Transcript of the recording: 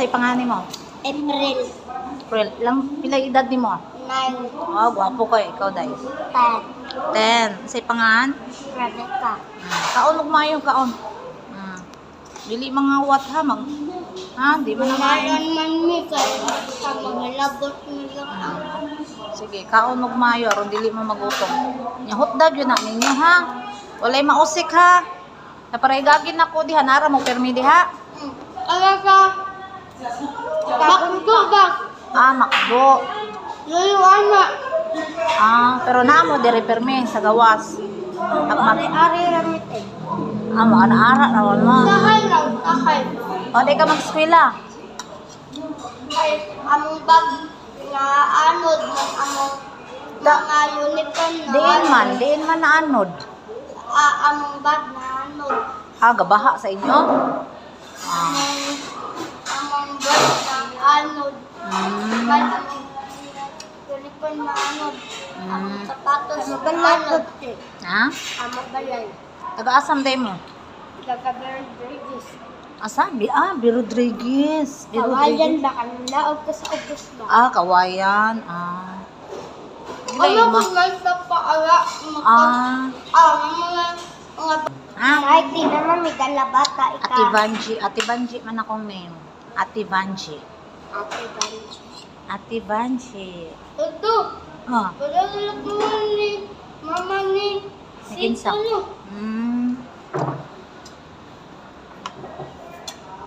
Unsay pangalan mo? April April. Pila edad nimo? 9, Oh, gwapo ka ikaw dai. 10, 10. Unsay pangalan? Rebecca. Kaon ug maayo kaon. Dili mga wat ha mag. Ha, di man na Mayon man mi kay sa maglabot mi lang. Sige, kaon ug maayo aron dili mo magutom. Nya hotdog yun na ninyo ha. Walay mausik ha. Naparigagin ako diha nara mo permi diha. Ala ka. Bakto ba? Makbo. Luluan na. Pero naa mo diri permi sa gawas. Ari ramit eh. Mo ana-ara rawal mo. Takay lang, takay. O di ka mag-eskwela. Ay, among bag na anod man among mga uniform na. Diin man na anod. Among bag na anod. Gabaha sa inyo. Among bag na anod. Bag among uniform na anod. Among sapatos na anod. Ha? Among balay. Taga-asam day mo? Gagaberon Bridges. Asabi, B. Rodriguez. Kawayan ba ka naog ka sa ubos ba? Kawayan. Ano kung may sa paala? Kahit di naman may dalabata ikaw. Ate Vanji man akong name. Ate Vanji. Ate Vanji. Ito. Wala naman ni mama ni Nakinsa. Sito.